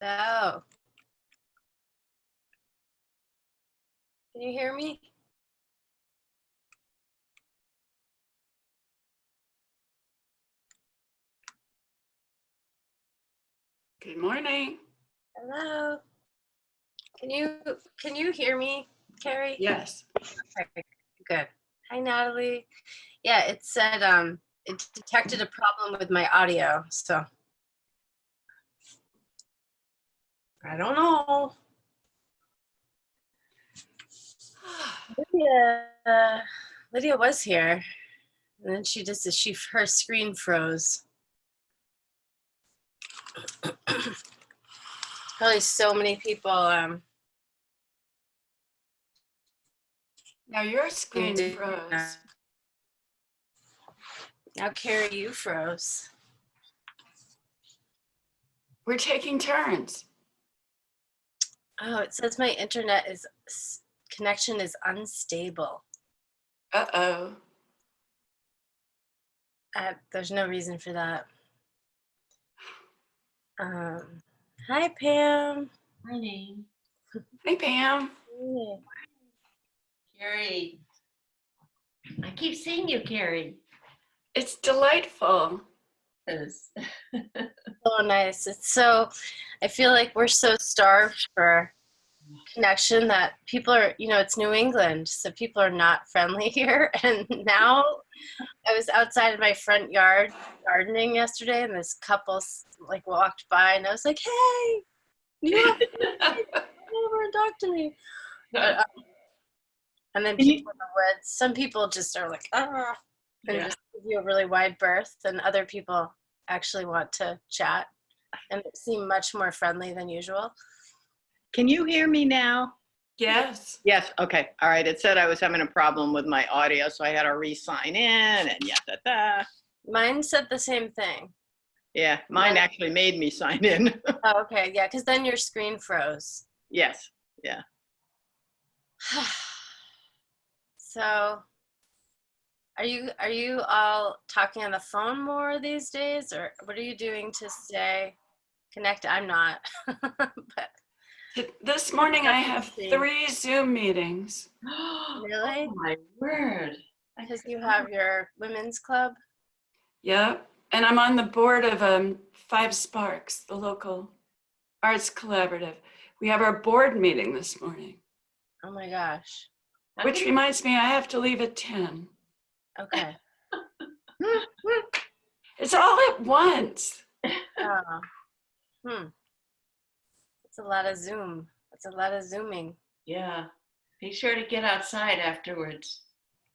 Hello. Can you hear me? Good morning. Hello. Can you hear me, Carrie? Yes. Okay, good. Hi, Natalie. Yeah, it said it detected a problem with my audio, so I don't know. Lydia was here, and then her screen froze. Probably so many people. Now your screen did- froze. Now, Carrie, you froze. We're taking turns. Oh, it says my internet connection is unstable. Uh-oh. There's no reason for that. Hi, Pam. Morning. Hey, Pam. Hey. Carrie. I keep seeing you, Carrie. It's delightful. Yes. So nice. I feel like we're so starved for connection that people are, it's New England, so people are not friendly here. And now I was outside of my front yard gardening yesterday, and this couple like walked by, and I was like, "Hey, you have to come over and talk to me." But, and then people in the woods, some people just are like, "Ah," and just give you a really wide berth, and other people actually want to chat and seem much more friendly than usual. Can you hear me now? Yes. Yes, okay, all right. It said I was having a problem with my audio, so I had to re-sign in and Mine said the same thing. Yeah, mine actually made me sign in. Oh, okay, yeah, because then your screen froze. Yes, yeah. So, are you all talking on the phone more these days, or what are you doing to stay connected? I'm not, but This morning I have 3 Zoom meetings. really? Oh my word. Because you have your women's club? Yep. And I'm on the board of 5 Sparks, the local arts collaborative. We have our board meeting this morning. Oh my gosh. Which reminds me, I have to leave at 10. Okay. It's all at once. It's a lot of Zoom. It's a lot of Zooming. Yeah. Be sure to get outside afterwards.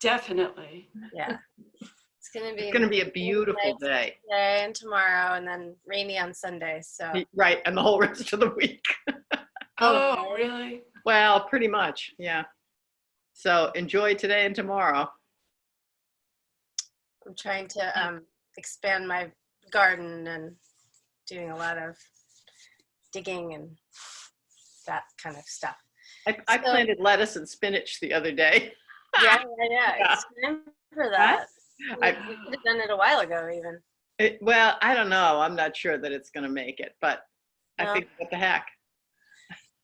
Definitely. Yeah. It's It's gonna be a beautiful day. Today and tomorrow, and then rainy on Sunday. So Right, and the whole rest of the week. Oh, really? Well, pretty much, yeah. So enjoy today and tomorrow. I'm trying to expand my garden and doing a lot of digging and that kind of stuff. I planted lettuce and spinach the other day. Yeah. It's time for that. I- We could have done it a while ago, even. Well, I don't know. I'm not sure that it's gonna make it, but No. I think what the heck.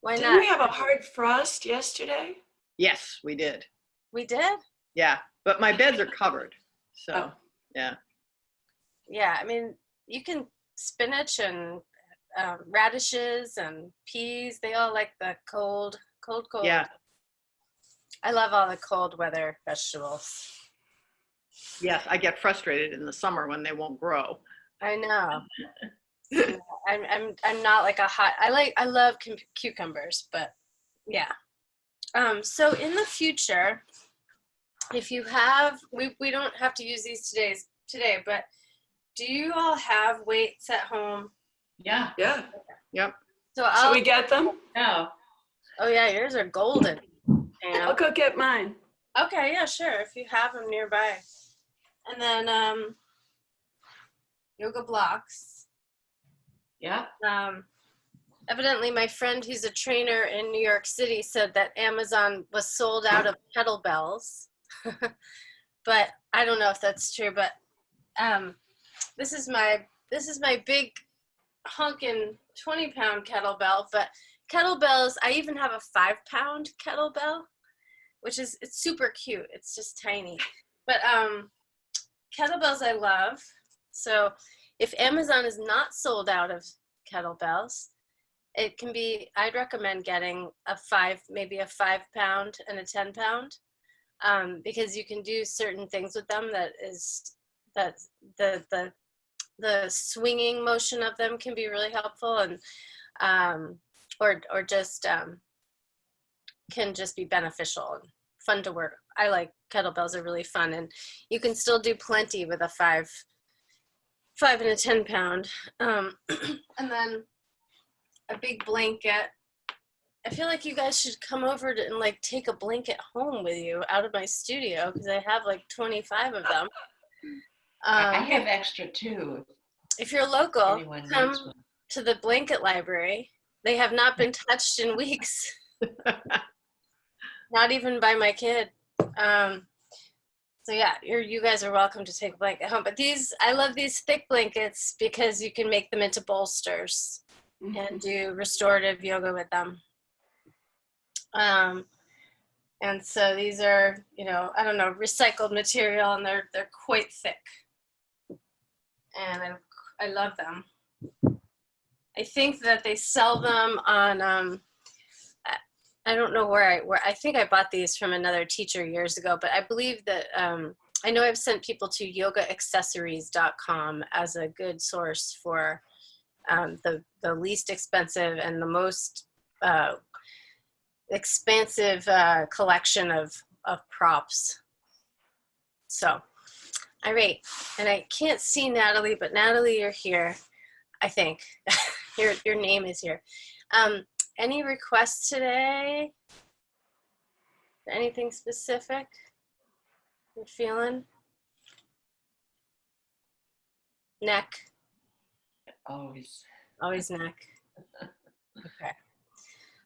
Why Didn't not? we have a hard frost yesterday? Yes, we did. We did? Yeah, but my beds are covered, so Oh. yeah. Yeah, I mean, you can spinach and radishes and peas. They all like the cold. Yeah. I love all the cold weather vegetables. Yes, I get frustrated in the summer when they won't grow. I know. Yeah, I'm not like a hot. I love cucumbers, but yeah. So in the future, if you have, we don't have to use these today, but do you all have weights at home? Yeah. Yeah. Yep. So Should we get them? No. Oh yeah, yours are golden. I'll go get mine. Okay, yeah, sure. If you have them nearby, and then yoga blocks. Yeah. Evidently, my friend who's a trainer in New York City said that Amazon was sold out of kettlebells, but I don't know if that's true. But this is my big honkin' 20-pound kettlebell, but kettlebells, I even have a 5-pound kettlebell, which is, it's super cute. It's just tiny. But kettlebells I love. So if Amazon is not sold out of kettlebells, it can be, I'd recommend getting maybe a 5-pound and a 10-pound, because you can do certain things with them that the swinging motion of them can be really helpful, and or just can just be beneficial and fun to work. I like kettlebells, are really fun, and you can still do plenty with a 5 and a 10-pound. And then a big blanket. I feel like you guys should come over and like take a blanket home with you out of my studio, because I have like 25 of them. I have extra too. If you're local, Anyone needs come one. to the blanket library. They have not been touched in weeks. Not even by my kid. So yeah, you guys are welcome to take a blanket home. But I love these thick blankets because you can make them into bolsters and do restorative yoga with them. And so these are, I don't know, recycled material, and they're quite thick. And I love them. I think that they sell them on, I don't know where I think I bought these from another teacher years ago, but I believe that, I know I've sent people to yogaaccessories.com as a good source for the least expensive and the most expansive collection of props. So, all right. And I can't see Natalie, but Natalie, you're here, I think. Your name is here. Any requests today? Anything specific you're feeling? Neck. Always. Always neck. Okay.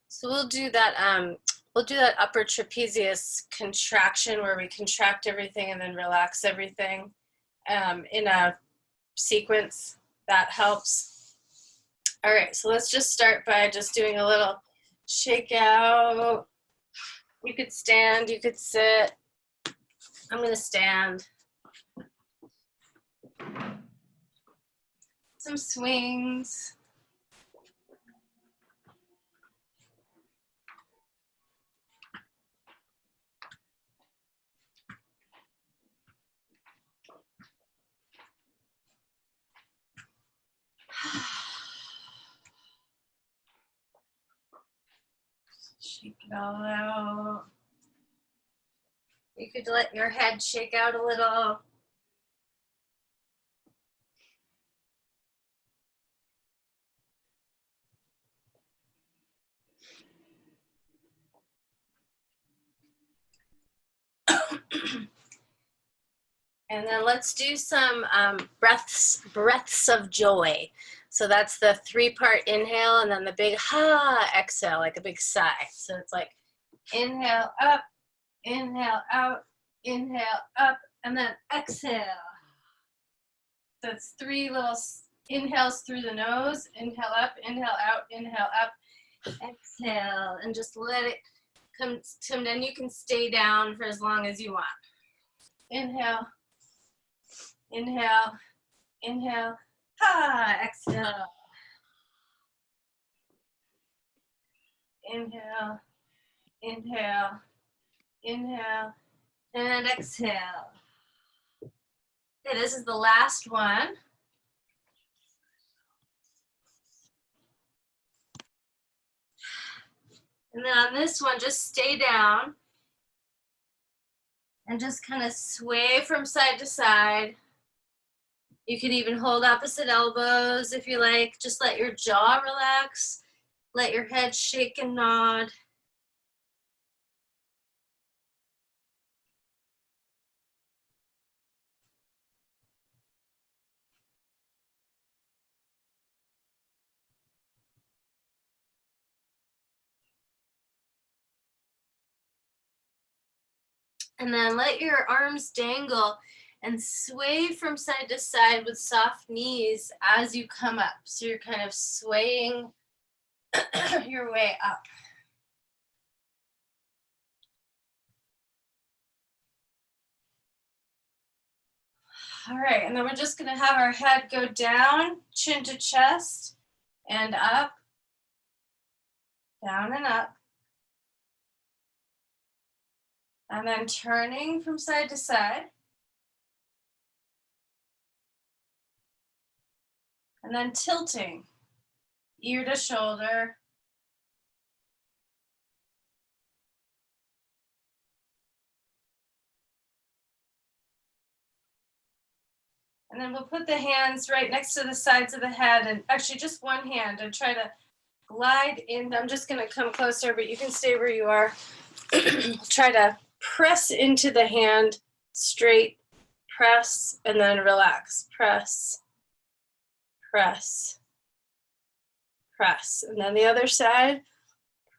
So we'll do that upper trapezius contraction where we contract everything and then relax everything in a sequence. That helps. All right, so let's just start by just doing a little shake out. You could stand, you could sit. I'm gonna stand. Some swings. Shake it all out. You could let your head shake out a little. And then let's do some breaths of joy. So that's the 3-part inhale and then the big ha exhale, like a big sigh. So it's like inhale up, inhale out, inhale up, and then exhale. So it's 3 little inhales through the nose, inhale up, inhale out, inhale up, exhale, and just let it come down. You can stay down for as long as you want. Inhale. Inhale, inhale, ha, exhale. Inhale, inhale, inhale, and exhale. Okay, this is the last one. And then on this one, just stay down and just kind of sway from side to side. You can even hold opposite elbows if you like. Just let your jaw relax. Let your head shake and nod. And then let your arms dangle and sway from side to side with soft knees as you come up. So you're kind of swaying your way up. All right, and then we're just gonna have our head go down, chin to chest, and up, down and up. And then turning from side to side. And then tilting, ear to shoulder. And then we'll put the hands right next to the sides of the head, and actually just one hand, and try to glide in. I'm just gonna come closer, but you can stay where you are. Try to press into the hand, straight, press, and then relax. Press, press, press. And then the other side,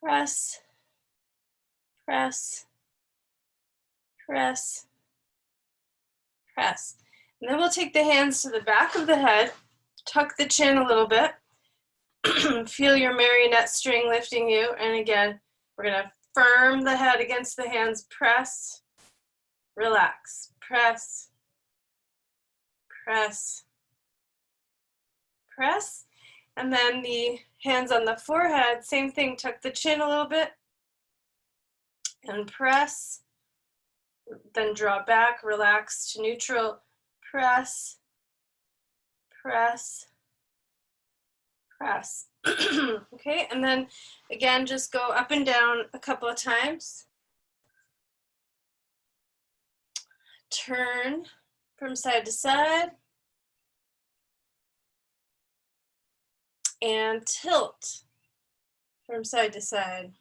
press, press, press, press. And then we'll take the hands to the back of the head, tuck the chin a little bit, feel your marionette string lifting you. And again, we're gonna firm the head against the hands, press, relax, press, press, press. And then the hands on the forehead, same thing, tuck the chin a little bit and press, then draw back, relax to neutral, press, press, press. Okay, and then again, just go up and down a couple of times. Turn from side to side. And tilt from side to side.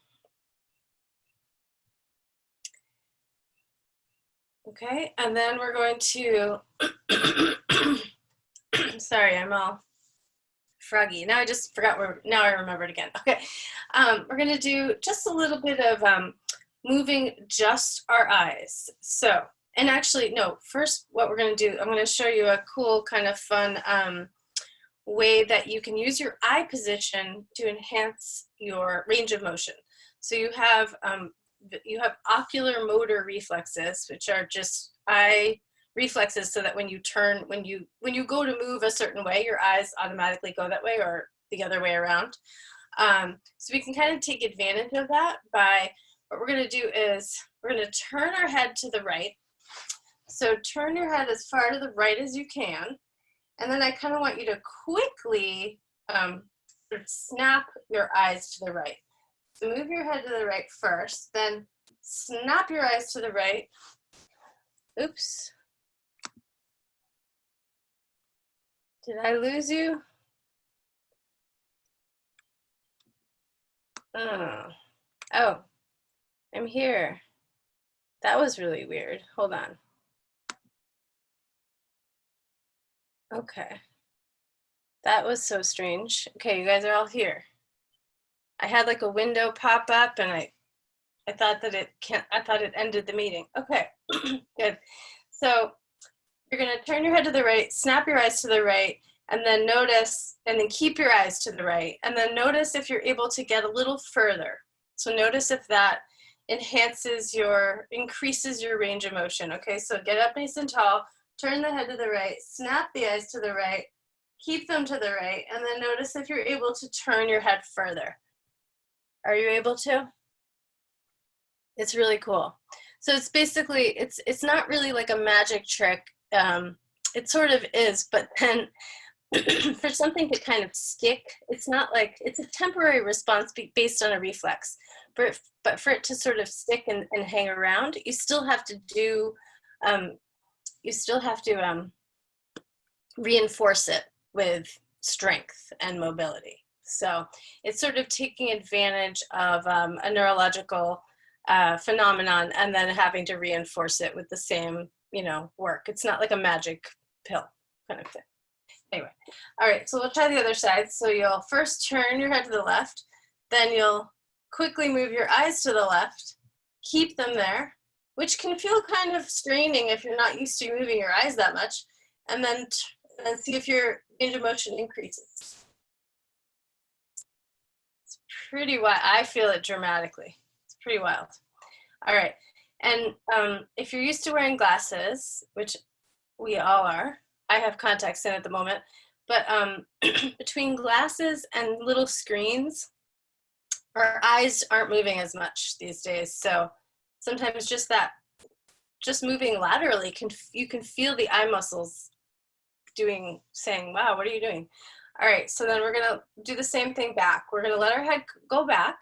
Okay, and then we're going to, sorry, I'm all froggy. Now I just forgot now I remembered again. Okay, we're gonna do just a little bit of moving just our eyes. So, and actually, no, first what we're gonna do, I'm gonna show you a cool kind of fun way that you can use your eye position to enhance your range of motion. So you have ocular motor reflexes, which are just eye reflexes, so that when you turn, when you go to move a certain way, your eyes automatically go that way, or the other way around. So we can kind of take advantage of that by, what we're going to do is we're going to turn our head to the right. So turn your head as far to the right as you can. And then I kind of want you to quickly sort of snap your eyes to the right. So move your head to the right first, then snap your eyes to the right. Oops. Did I lose you? Oh, I'm here. That was really weird. Hold on. Okay. That was so strange. Okay, you guys are all here. I had like a window pop up, and I thought that it ended the meeting. Okay, good. So you're gonna turn your head to the right, snap your eyes to the right, and then notice, and then keep your eyes to the right, and then notice if you're able to get a little further. So notice if that increases your range of motion. Okay, so get up nice and tall, turn the head to the right, snap the eyes to the right, keep them to the right, and then notice if you're able to turn your head further. Are you able to? It's really cool. So it's basically, it's not really like a magic trick. It sort of is, but then for something to kind of stick, it's not like, it's a temporary response based on a reflex. But for it to sort of stick and hang around, you still have to do, reinforce it with strength and mobility. So it's sort of taking advantage of a neurological phenomenon and then having to reinforce it with the same, work. It's not like a magic pill kind of thing. Anyway, all right, so we'll try the other side. So you'll first turn your head to the left, then you'll quickly move your eyes to the left, keep them there which can feel kind of straining if you're not used to moving your eyes that much. And then see if your range of motion increases. It's pretty wild. I feel it dramatically. It's pretty wild. All right. And if you're used to wearing glasses, which we all are, I have contacts in at the moment, but between glasses and little screens, our eyes aren't moving as much these days. So sometimes just moving laterally, you can feel the eye muscles saying, wow, what are you doing? All right, so then we're gonna do the same thing back. We're gonna let our head go back.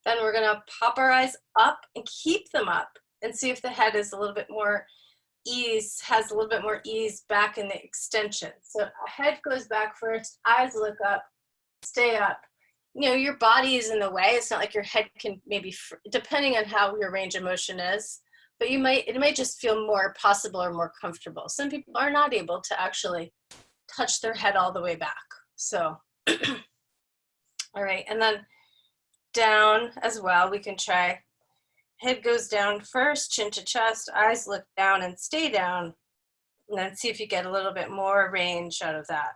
Then we're gonna pop our eyes up and keep them up and see if the head is a little bit more has a little bit more ease back in the extension. So head goes back first, eyes look up, stay up. You know, your body is in the way. It's not like your head can maybe, depending on how your range of motion is, but it might just feel more possible or more comfortable. Some people are not able to actually touch their head all the way back. So, all right, and then down as well, we can try. Head goes down first, chin to chest, eyes look down and stay down, and then see if you get a little bit more range out of that.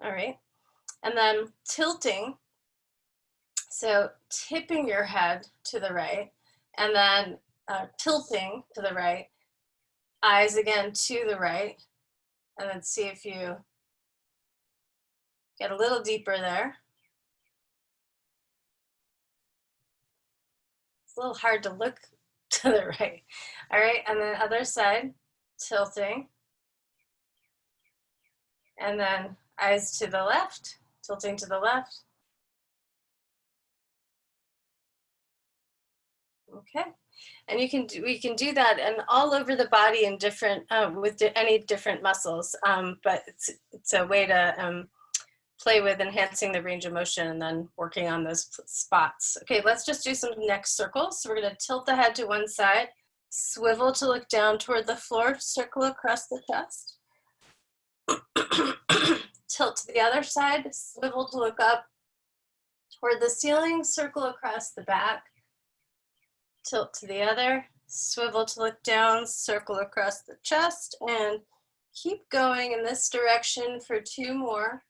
All right, and then tilting. So tipping your head to the right, and then tilting to the right, eyes again to the right, and then see if you get a little deeper there. It's a little hard to look to the right. All right, and then other side, tilting. And then eyes to the left, tilting to the left. Okay, and we can do that and all over the body in different with any different muscles, but it's a way to play with enhancing the range of motion and then working on those spots. Okay, let's just do some neck circles. So we're going to tilt the head to one side, swivel to look down toward the floor, circle across the chest. Tilt to the other side, swivel to look up toward the ceiling, circle across the back. Tilt to the other, swivel to look down, circle across the chest, and keep going in this direction for 2 more.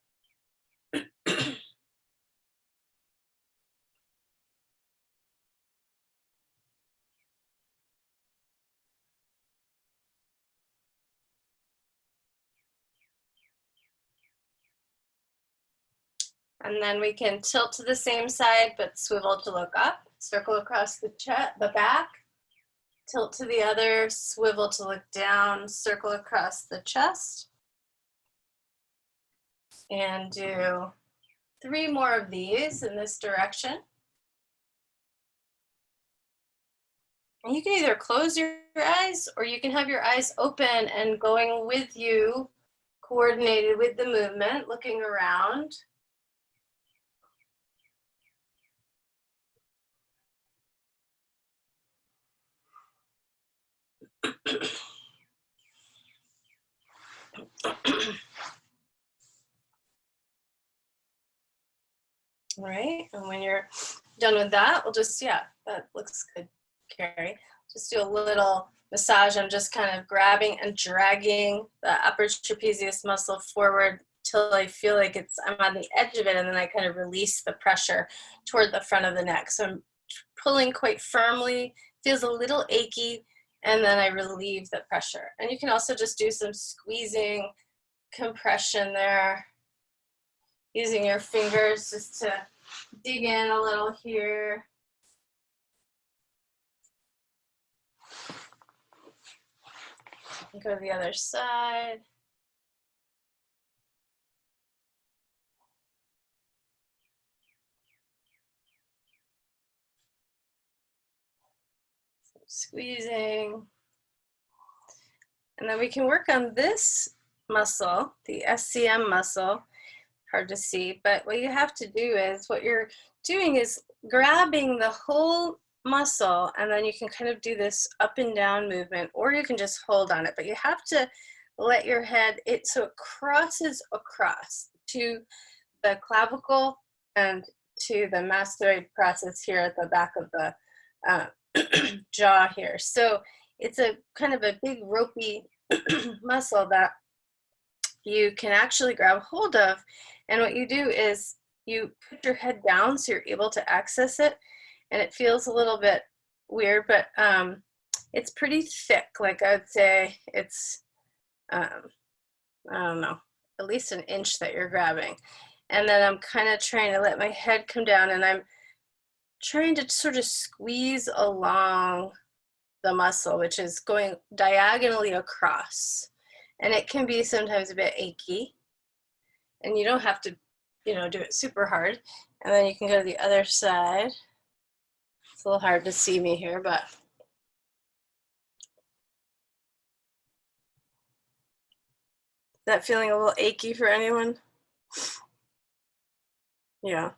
And then we can tilt to the same side, but swivel to look up, circle across the back, tilt to the other, swivel to look down, circle across the chest. And do 3 more of these in this direction. And you can either close your eyes or you can have your eyes open and going with you, coordinated with the movement, looking around. All right, and when you're done with that, we'll just, yeah, that looks good, Carrie. Just do a little massage. I'm just kind of grabbing and dragging the upper trapezius muscle forward till I feel like I'm on the edge of it, and then I kind of release the pressure toward the front of the neck. So I'm pulling quite firmly, feels a little achy, and then I relieve the pressure. And you can also just do some squeezing, compression there, using your fingers just to dig in a little here. Go to the other side. Squeezing. And then we can work on this muscle, the SCM muscle. Hard to see, but what you have to do is, what you're doing is grabbing the whole muscle, and then you can kind of do this up and down movement, or you can just hold on it, but you have to let your head, so it crosses across to the clavicle and to the mastoid process here at the back of the jaw here. So it's a kind of a big ropey muscle that you can actually grab hold of. And what you do is you put your head down so you're able to access it. And it feels a little bit weird, but it's pretty thick. Like I would say it's, I don't know, at least an inch that you're grabbing. And then I'm kind of trying to let my head come down, and I'm trying to sort of squeeze along the muscle, which is going diagonally across. And it can be sometimes a bit achy, and you don't have to, you know, do it super hard. And then you can go to the other side. It's a little hard to see me here, but is that feeling a little achy for anyone? Yeah.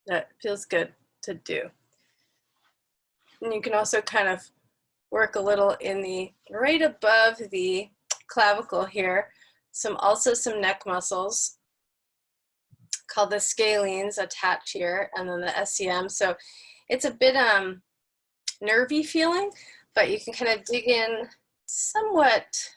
That feels good to do. And you can also kind of work a little in the, right above the clavicle here, also some neck muscles called the scalenes attached here, and then the SCM. So it's a bit nervy feeling, but you can kind of dig in somewhat.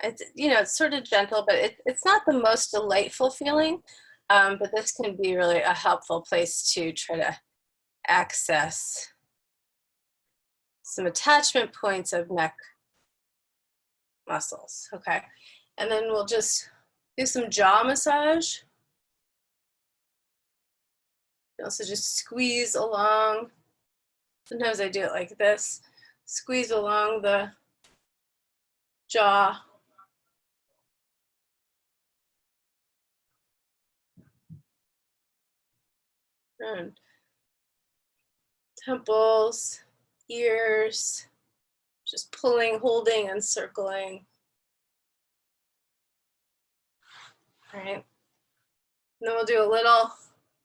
It's, you know, it's sort of gentle, but it's not the most delightful feeling, but this can be really a helpful place to try to access some attachment points of neck muscles, okay? And then we'll just do some jaw massage. You also just squeeze along. Sometimes I do it like this. Squeeze along the jaw. And temples, ears, just pulling, holding, and circling. All right. And then we'll do a little,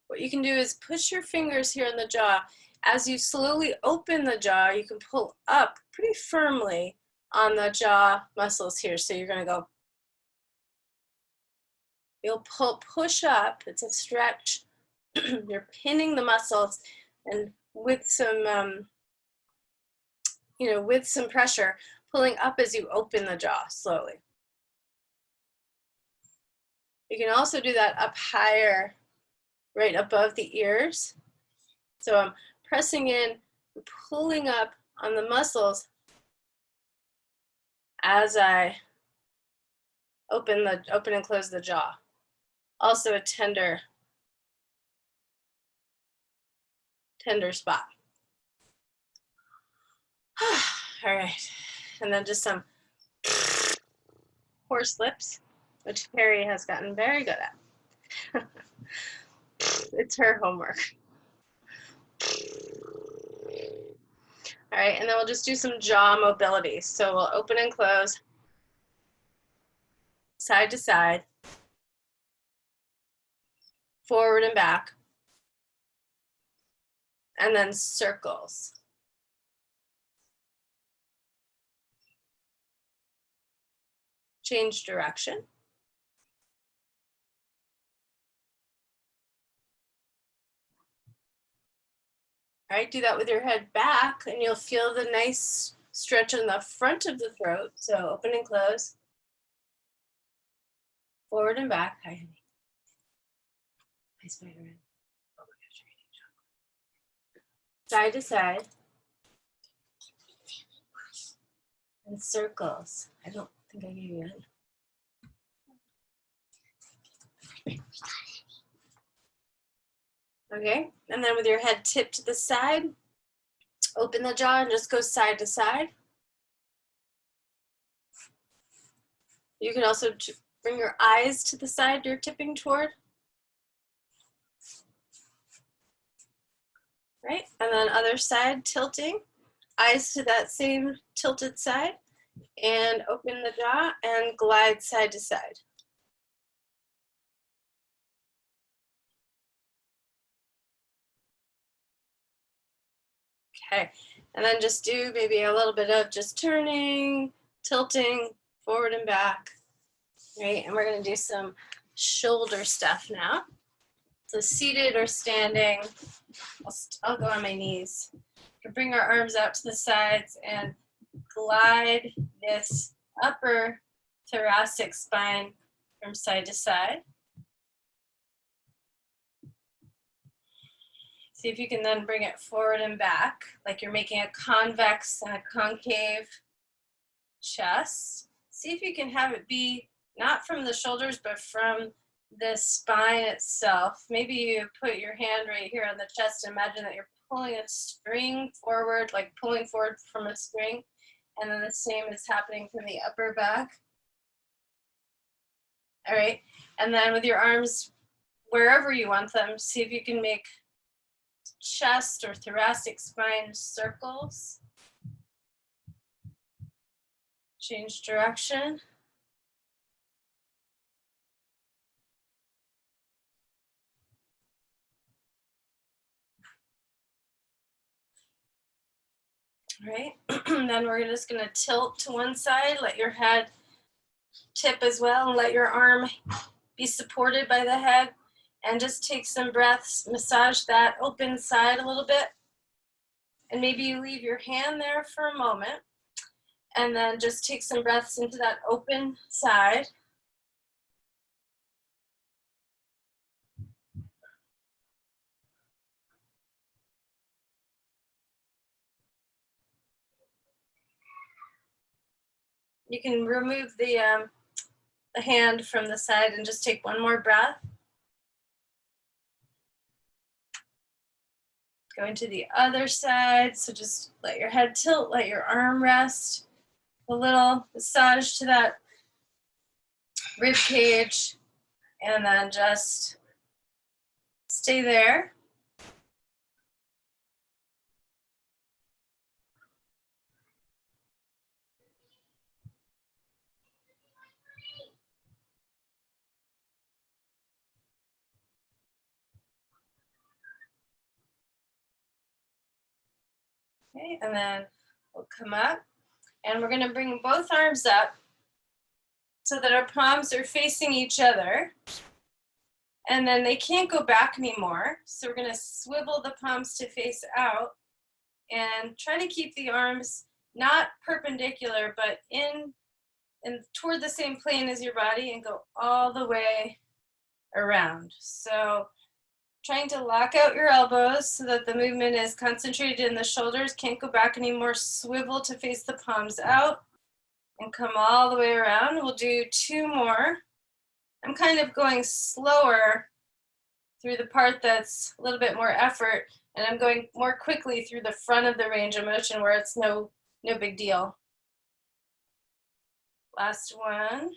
what you can do is push your fingers here in the jaw. As you slowly open the jaw, you can pull up pretty firmly on the jaw muscles here. So you're gonna go, you'll push up, it's a stretch. You're pinning the muscles, and with some, you know, with some pressure, pulling up as you open the jaw slowly. You can also do that up higher, right above the ears. So I'm pressing in, pulling up on the muscles as I open and close the jaw. Also a tender spot. All right, and then just some horse lips, which Carrie has gotten very good at. It's her homework. All right, and then we'll just do some jaw mobility. So we'll open and close, side to side, forward and back, and then circles. Change direction. All right, do that with your head back, and you'll feel the nice stretch on the front of the throat. So open and close, forward and back. Hi, honey. Hi, Spider-Man. Oh my gosh, you're eating chocolate. Side to side. And circles. I don't think I gave you any. Okay, and then with your head tipped to the side, open the jaw and just go side to side. You can also bring your eyes to the side you're tipping toward. Right, and then other side tilting, eyes to that same tilted side, and open the jaw and glide side to side. Okay, and then just do maybe a little bit of just turning, tilting, forward and back, right? And we're gonna do some shoulder stuff now. So seated or standing, I'll go on my knees. We can bring our arms out to the sides and glide this upper thoracic spine from side to side. See if you can then bring it forward and back, like you're making a convex and a concave chest. See if you can have it be not from the shoulders, but from the spine itself. Maybe you put your hand right here on the chest. Imagine that you're pulling a string forward, like pulling forward from a string. And then the same is happening from the upper back. All right. And then with your arms, wherever you want them, see if you can make chest or thoracic spine circles. Change direction. All right, then we're just gonna tilt to one side, let your head tip as well, and let your arm be supported by the head. And just take some breaths, massage that open side a little bit. And maybe you leave your hand there for a moment. And then just take some breaths into that open side. You can remove the hand from the side and just take one more breath. Going to the other side, so just let your head tilt, let your arm rest. A little massage to that rib cage, and then just stay there. Okay, and then we'll come up, and we're gonna bring both arms up so that our palms are facing each other. And then they can't go back anymore. So we're gonna swivel the palms to face out and try to keep the arms not perpendicular, but in and toward the same plane as your body, and go all the way around. So trying to lock out your elbows so that the movement is concentrated in the shoulders, can't go back anymore, swivel to face the palms out and come all the way around. We'll do 2 more. I'm kind of going slower through the part that's a little bit more effort, and I'm going more quickly through the front of the range of motion where it's no big deal. Last one.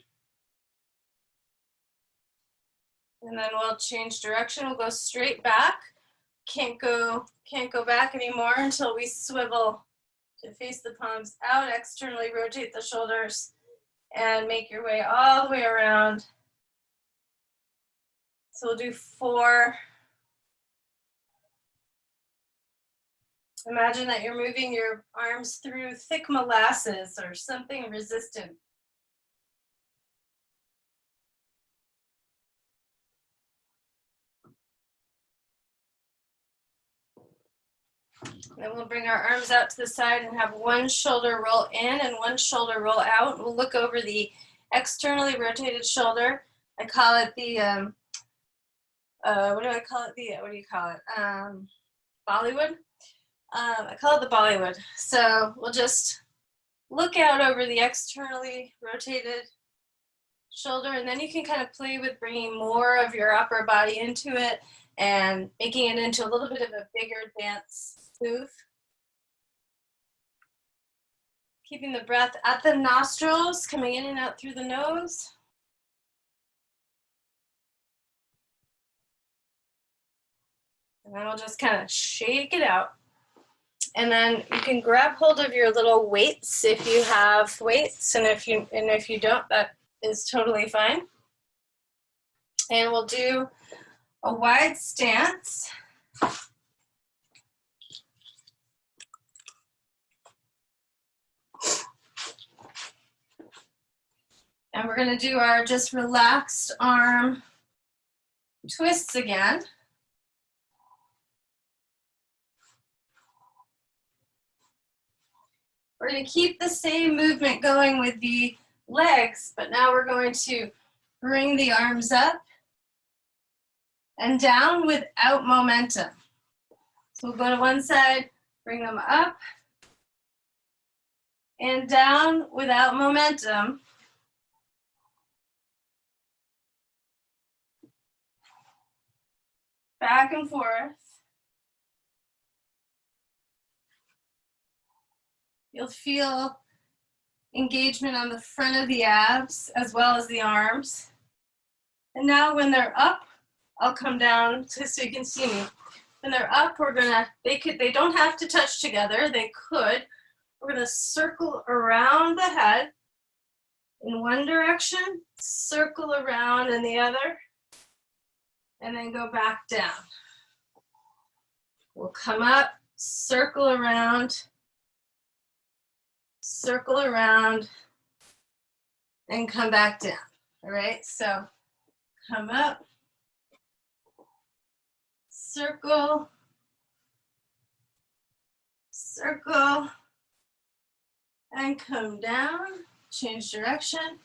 And then we'll change direction. We'll go straight back. Can't go back anymore until we swivel to face the palms out, externally rotate the shoulders, and make your way all the way around. So we'll do 4. Imagine that you're moving your arms through thick molasses or something resistant. Then we'll bring our arms out to the side and have one shoulder roll in and one shoulder roll out. We'll look over the externally rotated shoulder. I call it the, what do you call it? Bollywood? I call it the Bollywood. So we'll just look out over the externally rotated shoulder, and then you can kind of play with bringing more of your upper body into it and making it into a little bit of a bigger dance move. Keeping the breath at the nostrils, coming in and out through the nose. And then we'll just kind of shake it out. And then you can grab hold of your little weights if you have weights, and if you don't, that is totally fine. And we'll do a wide stance. And we're gonna do our just relaxed arm twists again. We're going to keep the same movement going with the legs, but now we're going to bring the arms up and down without momentum. So we'll go to one side, bring them up and down without momentum. Back and forth. You'll feel engagement on the front of the abs as well as the arms. And now when they're up, I'll come down so you can see me. When they're up, we're gonna, they don't have to touch together, they could. We're gonna circle around the head in one direction, circle around in the other, and then go back down. We'll come up, circle around, and come back down. All right, so come up, circle, circle, and come down, change direction,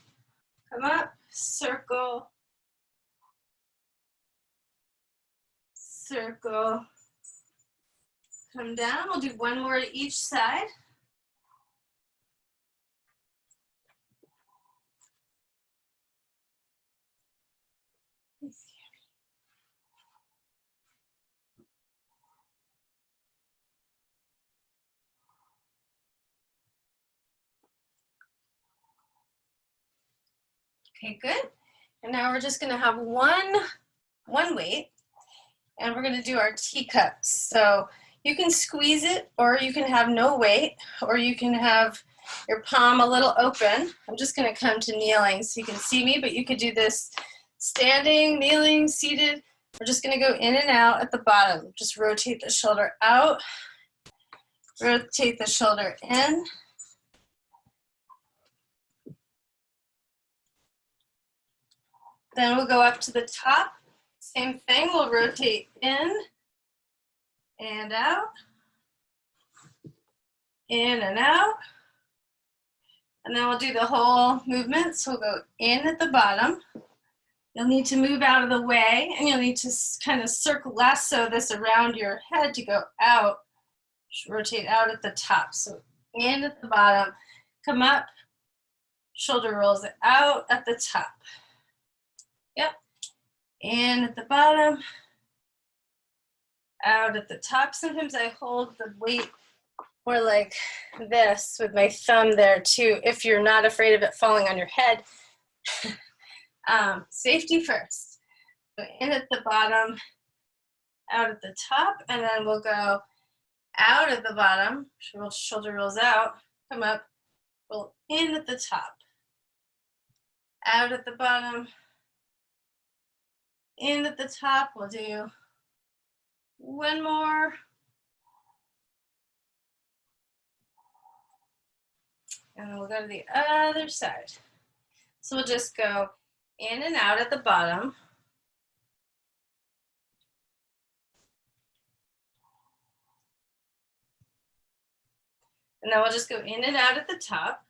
come up, circle, circle, come down. We'll do one more to each side. Okay, good. And now we're just gonna have one weight, and we're gonna do our teacups. So you can squeeze it, or you can have no weight, or you can have your palm a little open. I'm just gonna come to kneeling so you can see me, but you could do this standing, kneeling, seated. We're just gonna go in and out at the bottom. Just rotate the shoulder out, rotate the shoulder in. Then we'll go up to the top. Same thing, we'll rotate in and out, in and out. And then we'll do the whole movement. So we'll go in at the bottom. You'll need to move out of the way, and you'll need to kind of circle, lasso this around your head to go out. Rotate out at the top. So in at the bottom, come up, shoulder rolls out at the top. Yep, in at the bottom, out at the top. Sometimes I hold the weight more like this with my thumb there too, if you're not afraid of it falling on your head. Safety first. So in at the bottom, out at the top, and then we'll go out at the bottom, shoulder rolls out, come up, roll in at the top, out at the bottom, in at the top. We'll do one more. And then we'll go to the other side. So we'll just go in and out at the bottom. And then we'll just go in and out at the top.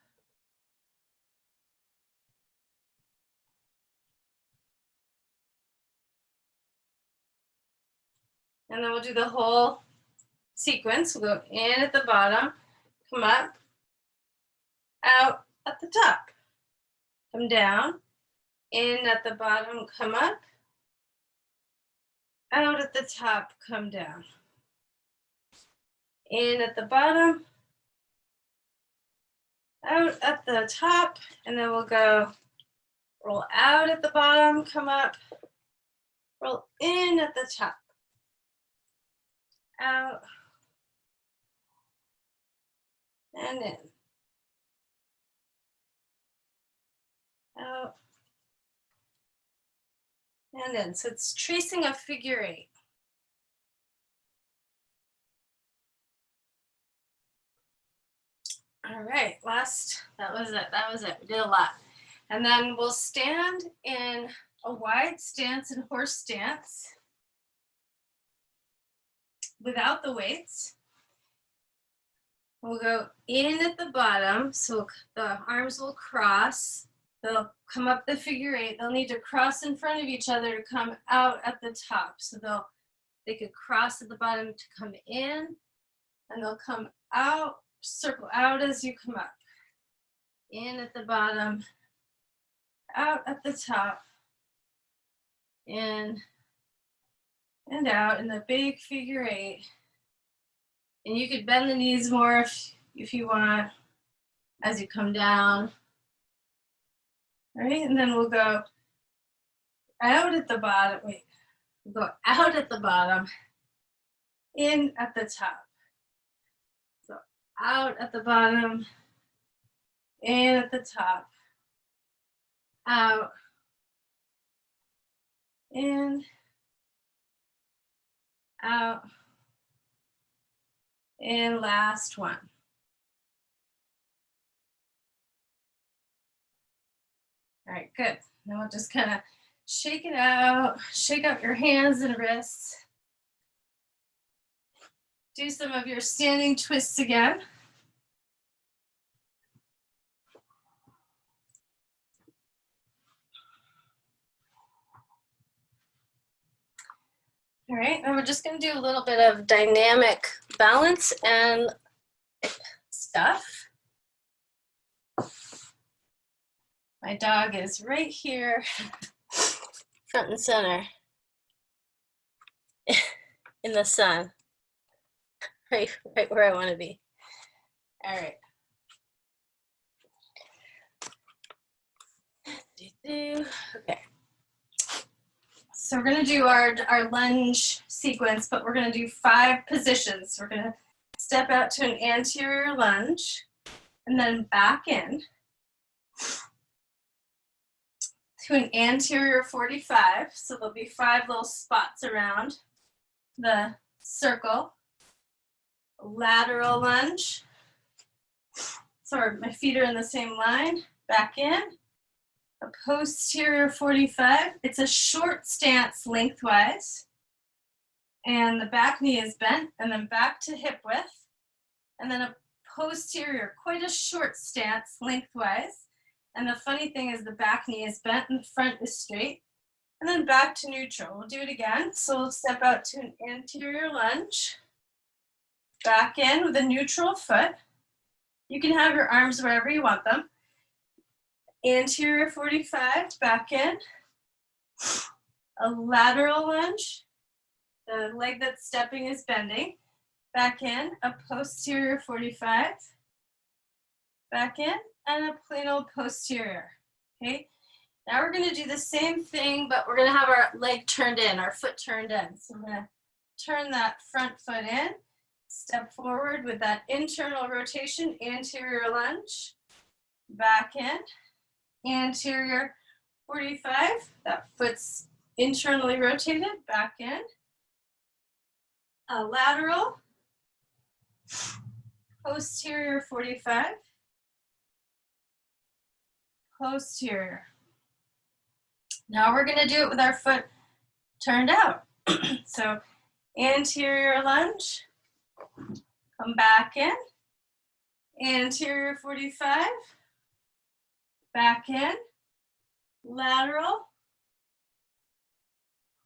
And then we'll do the whole sequence. We'll go in at the bottom, come up, out at the top, come down, in at the bottom, come up, out at the top, come down, in at the bottom, out at the top, and then we'll go roll out at the bottom, come up, roll in at the top, out, and in, out, and in. So it's tracing a figure eight. All right, that was it. We did a lot. And then we'll stand in a wide stance and horse stance without the weights. We'll go in at the bottom, so the arms will cross. They'll come up the figure eight. They'll need to cross in front of each other to come out at the top. So they could cross at the bottom to come in, and they'll come out, circle out as you come up. In at the bottom, out at the top, in and out in the big figure eight. And you could bend the knees more if you want as you come down. All right, and then we'll go out at the bottom. Wait, we'll go out at the bottom, in at the top. So out at the bottom, in at the top, out, in, out, and last one. All right, good. Now we'll just kind of shake it out, shake out your hands and wrists. Do some of your standing twists again. All right, and we're just going to do a little bit of dynamic balance and stuff. My dog is right here, front and center, in the sun, right where I want to be. All right. Okay. So we're going to do our lunge sequence, but we're going to do 5 positions. We're going to step out to an anterior lunge and then back in to an anterior 45. So there'll be 5 little spots around the circle. Lateral lunge. So my feet are in the same line. Back in. A posterior 45. It's a short stance lengthwise. And the back knee is bent, and then back to hip width. And then a posterior, quite a short stance lengthwise. And the funny thing is the back knee is bent and the front is straight. And then back to neutral. We'll do it again. So we'll step out to an anterior lunge. Back in with a neutral foot. You can have your arms wherever you want them. Anterior 45, back in. A lateral lunge. The leg that's stepping is bending. Back in, a posterior 45. Back in, and a plain old posterior. Okay, now we're going to do the same thing, but we're going to have our leg turned in, our foot turned in. So we're going to turn that front foot in, step forward with that internal rotation, anterior lunge, back in, anterior 45, that foot's internally rotated, back in, a lateral, posterior 45, posterior. Now we're going to do it with our foot turned out. So anterior lunge, come back in, anterior 45, back in, lateral,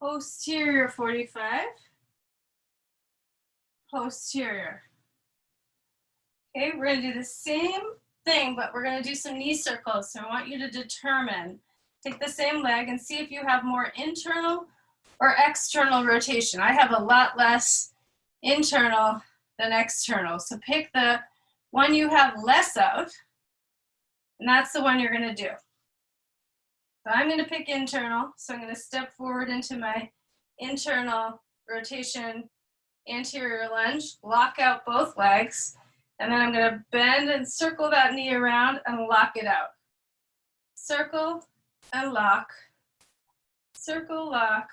posterior 45, posterior. Okay, we're going to do the same thing, but we're going to do some knee circles. So I want you to determine, take the same leg and see if you have more internal or external rotation. I have a lot less internal than external. So pick the one you have less of, and that's the one you're going to do. So I'm going to pick internal. So I'm going to step forward into my internal rotation, anterior lunge, lock out both legs, and then I'm going to bend and circle that knee around and lock it out. Circle and lock. Circle, lock.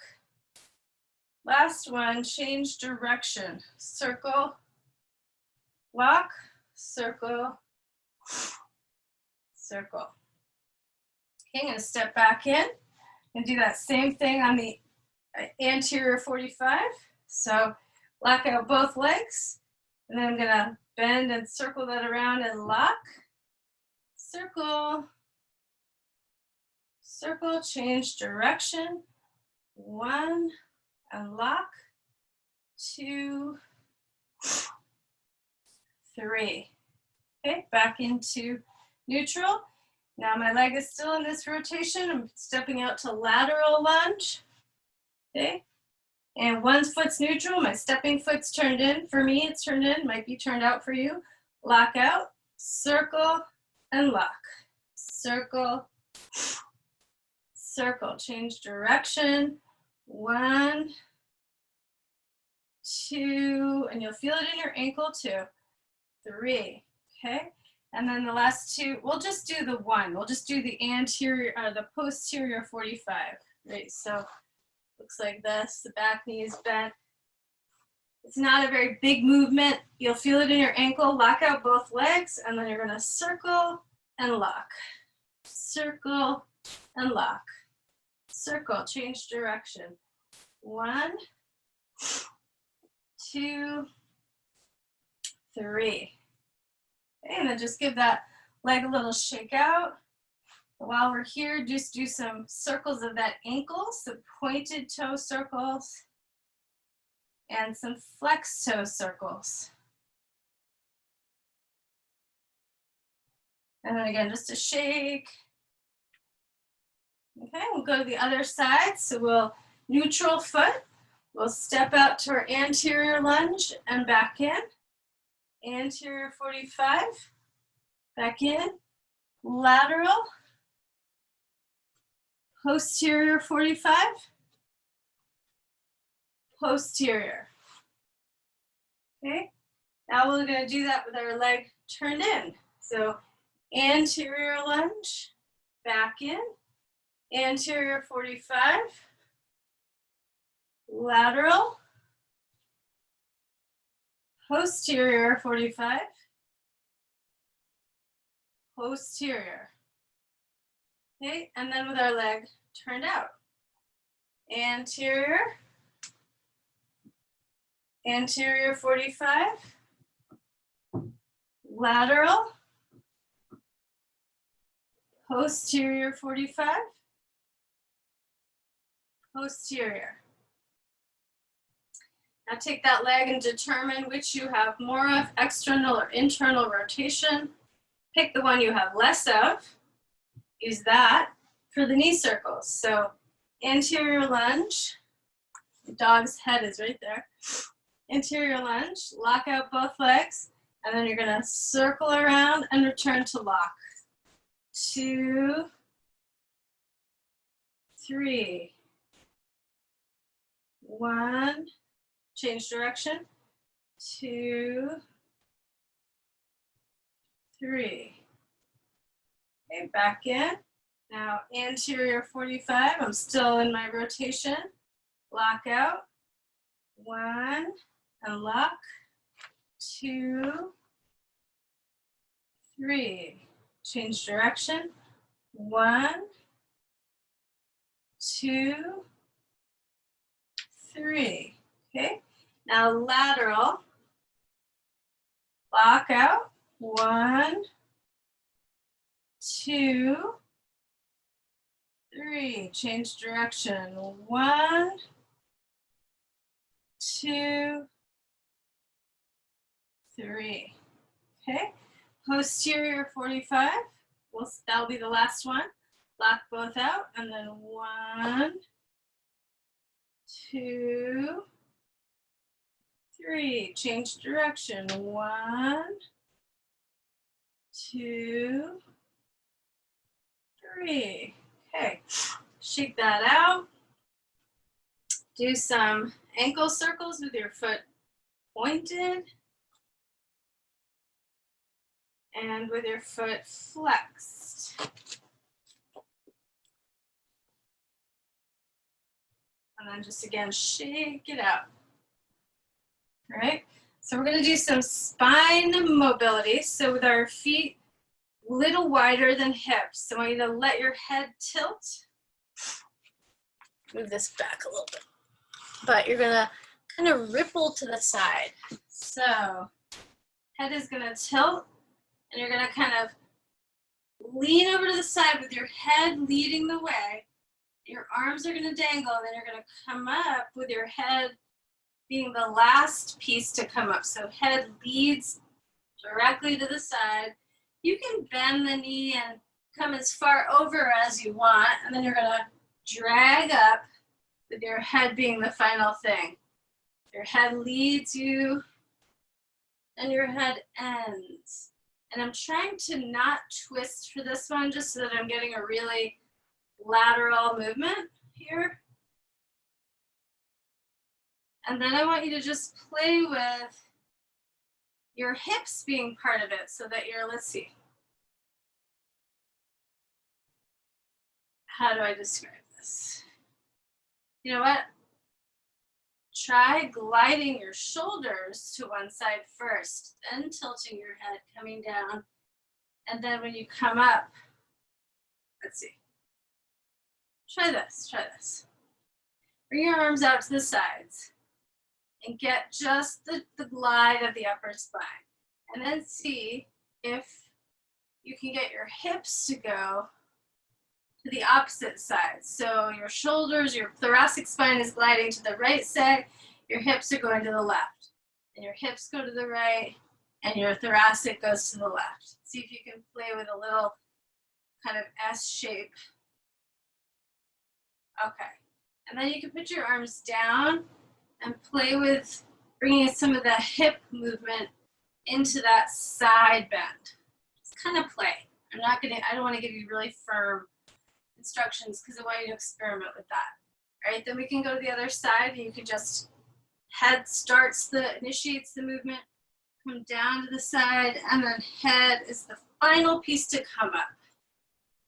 Last one, change direction. Circle, lock, circle, circle. Okay, I'm gonna step back in and do that same thing on the anterior 45. So lock out both legs, and then I'm gonna bend and circle that around and lock. Circle, circle, change direction. 1, and lock. 2, 3. Okay, back into neutral. Now my leg is still in this rotation. I'm stepping out to lateral lunge. Okay, and one foot's neutral. My stepping foot's turned in. For me, it's turned in. Might be turned out for you. Lock out, circle, and lock. Circle, circle. Change direction. 1, 2, and you'll feel it in your ankle too. 3, okay? And then the last 2, we'll just do the 1. We'll just do the anterior, the posterior 45, right? So looks like this, the back knee is bent. It's not a very big movement. You'll feel it in your ankle. Lock out both legs, and then you're gonna circle and lock. Circle and lock. Circle, change direction. 1, 2, 3. Okay, and then just give that leg a little shake out. While we're here, just do some circles of that ankle, some pointed toe circles, and some flex toe circles. And then again, just a shake. Okay, we'll go to the other side. So we'll neutral foot. We'll step out to our anterior lunge and back in. Anterior 45, back in. Lateral. Posterior 45. Posterior. Okay, now we're going to do that with our leg turned in. So anterior lunge, back in. Anterior 45, lateral, posterior 45, posterior. Okay, and then with our leg turned out. Anterior, anterior 45, lateral, posterior 45, posterior. Now take that leg and determine which you have more of, external or internal rotation. Pick the one you have less of. Use that for the knee circles. So anterior lunge, the dog's head is right there. Anterior lunge, lock out both legs, and then you're gonna circle around and return to lock. 2, 3. 1, change direction. 2, 3. Okay, back in. Now anterior 45, I'm still in my rotation. Lock out. 1, and lock. 2, 3. Change direction. 1, 2, 3. Okay, now lateral. Lock out. 1, 2, 3. Change direction. 1, 2, 3. Okay, posterior 45. That'll be the last one. Lock both out, and then 1, 2, 3. Change direction. 1, 2, 3. Okay, shake that out. Do some ankle circles with your foot pointed and with your foot flexed. And then just again, shake it out. All right, so we're gonna do some spine mobility. So with our feet little wider than hips. So I want you to let your head tilt. Move this back a little bit. But you're gonna kind of ripple to the side. So head is gonna tilt, and you're gonna kind of lean over to the side with your head leading the way. Your arms are gonna dangle, and then you're gonna come up with your head being the last piece to come up. So head leads directly to the side. You can bend the knee and come as far over as you want, and then you're gonna drag up with your head being the final thing. Your head leads you, and your head ends. And I'm trying to not twist for this one, just so that I'm getting a really lateral movement here. And then I want you to just play with your hips being part of it, so that you're, let's see. How do I describe this? You know what? Try gliding your shoulders to one side first, then tilting your head, coming down. And then when you come up, let's see. Try this, try this. Bring your arms out to the sides and get just the glide of the upper spine. And then see if you can get your hips to go to the opposite side. So your shoulders, your thoracic spine is gliding to the right side, your hips are going to the left. And your hips go to the right, and your thoracic goes to the left. See if you can play with a little kind of S shape. Okay, and then you can put your arms down and play with bringing some of the hip movement into that side bend. Just kind of play. I don't want to give you really firm instructions because I want you to experiment with that. All right, then we can go to the other side, and you can just, head initiates the movement, come down to the side, and then head is the final piece to come up.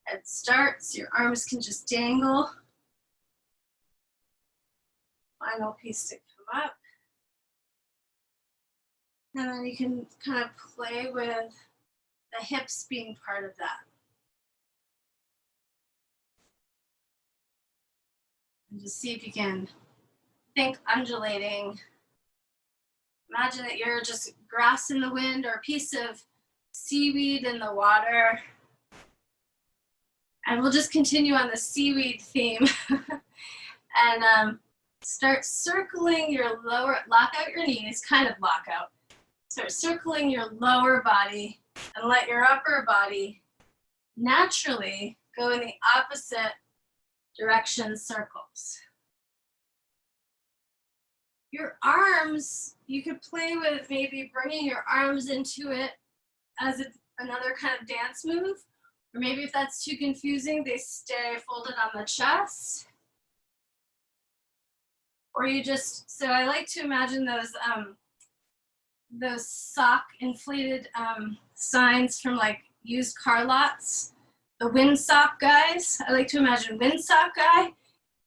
Head starts, your arms can just dangle. Final piece to come up. And then you can kind of play with the hips being part of that. And just see if you can think undulating. Imagine that you're just grass in the wind or a piece of seaweed in the water. And we'll just continue on the seaweed theme. And start circling your lower, lock out your knees, kind of lock out. Start circling your lower body and let your upper body naturally go in the opposite direction circles. Your arms, you could play with maybe bringing your arms into it as another kind of dance move. Or maybe if that's too confusing, they stay folded on the chest. Or you just, so I like to imagine those sock inflated signs from like used car lots, the windsock guys. I like to imagine windsock guy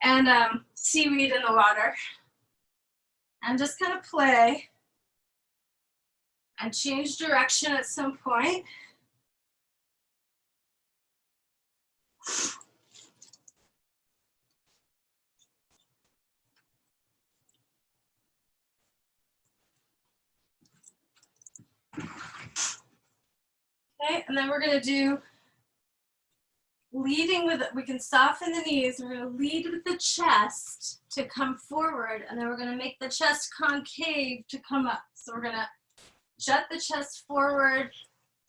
and seaweed in the water. And just kind of play and change direction at some point. Okay, and then we're going to do leading with it. We can soften the knees. We're going to lead with the chest to come forward, and then we're going to make the chest concave to come up. So we're going to jut the chest forward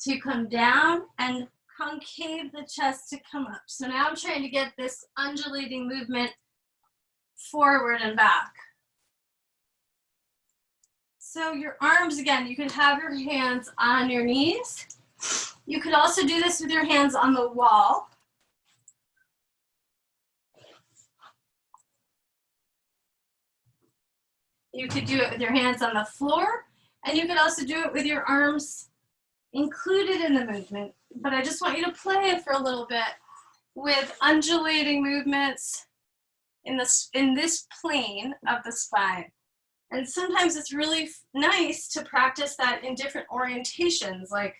to come down and concave the chest to come up. So now I'm trying to get this undulating movement forward and back. So your arms, again, you could have your hands on your knees. You could also do this with your hands on the wall. You could do it with your hands on the floor, and you could also do it with your arms included in the movement. But I just want you to play for a little bit with undulating movements in this plane of the spine. And sometimes it's really nice to practice that in different orientations, like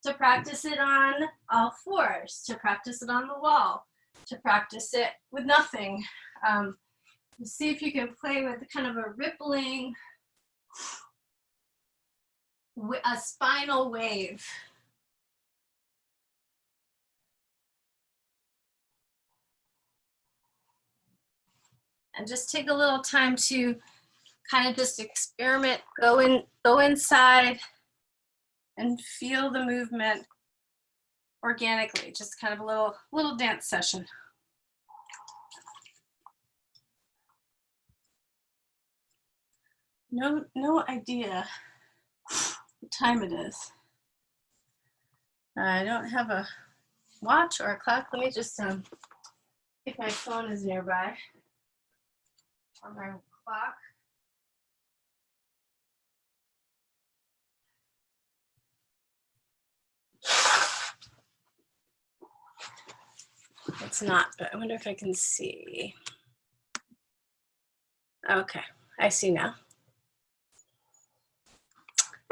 to practice it on all fours, to practice it on the wall, to practice it with nothing. See if you can play with kind of a rippling, a spinal wave. And just take a little time to kind of just experiment, go inside and feel the movement organically, just kind of a little dance session. No idea what time it is. I don't have a watch or a clock. Let me just if my phone is nearby or my clock. It's not, but I wonder if I can see. Okay, I see now.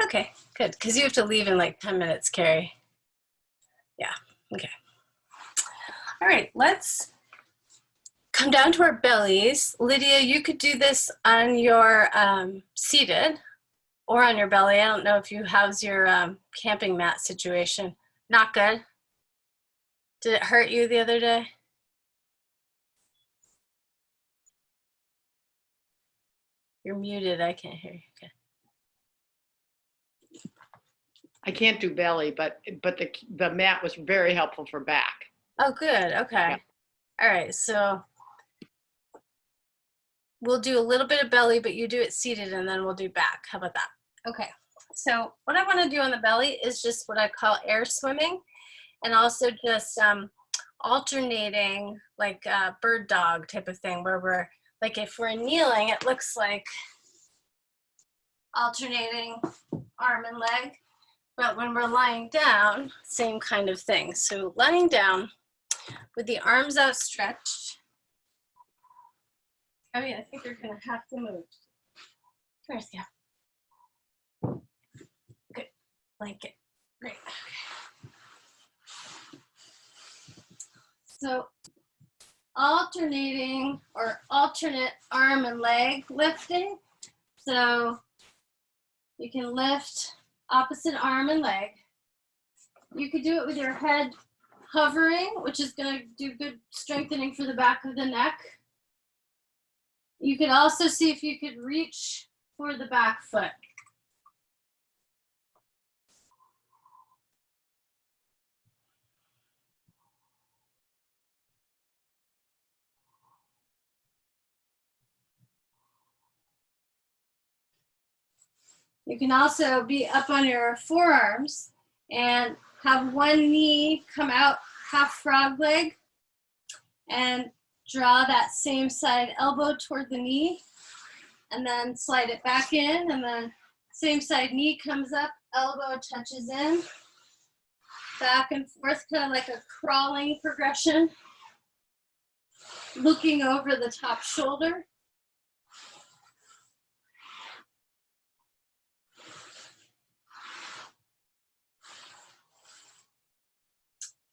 Okay, good, because you have to leave in like 10 minutes, Carrie. Yeah, okay. All right, let's come down to our bellies. Lydia, you could do this on your seated or on your belly. I don't know how's your camping mat situation. Not good? Did it hurt you the other day? You're muted, I can't hear you. Okay. I can't do belly, but the mat was very helpful for back. Oh, good, okay. Yeah. All right, so we'll do a little bit of belly, but you do it seated and then we'll do back. How about that? Okay, so what I wanna do on the belly is just what I call air swimming, and also just alternating like a bird dog type of thing, where we're, like if we're kneeling, it looks like alternating arm and leg, but when we're lying down, same kind of thing. So lying down with the arms outstretched. Oh yeah, I think you're gonna have to move. Come here, Scott. Good, blanket, great. Okay. So alternating or alternate arm and leg lifting. So you can lift opposite arm and leg. You could do it with your head hovering, which is going to do good strengthening for the back of the neck. You could also see if you could reach for the back foot. You can also be up on your forearms and have one knee come out half frog leg and draw that same side elbow toward the knee and then slide it back in, and then same side knee comes up, elbow touches in, back and forth, kind of like a crawling progression, looking over the top shoulder.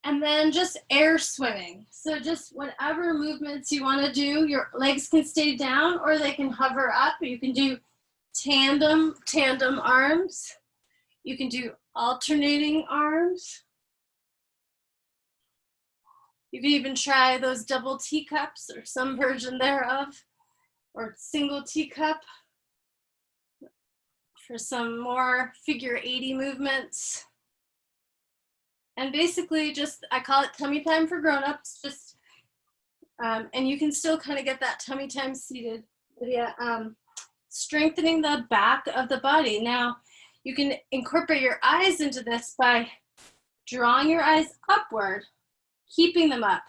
And then just air swimming. So just whatever movements you want to do, your legs can stay down or they can hover up. You can do tandem arms. You can do alternating arms. You can even try those double teacups or some version thereof, or single teacup for some more figure 80 movements. And basically just, I call it tummy time for grown-ups, just, and you can still kind of get that tummy time seated. Yeah, strengthening the back of the body. Now, you can incorporate your eyes into this by drawing your eyes upward, keeping them up.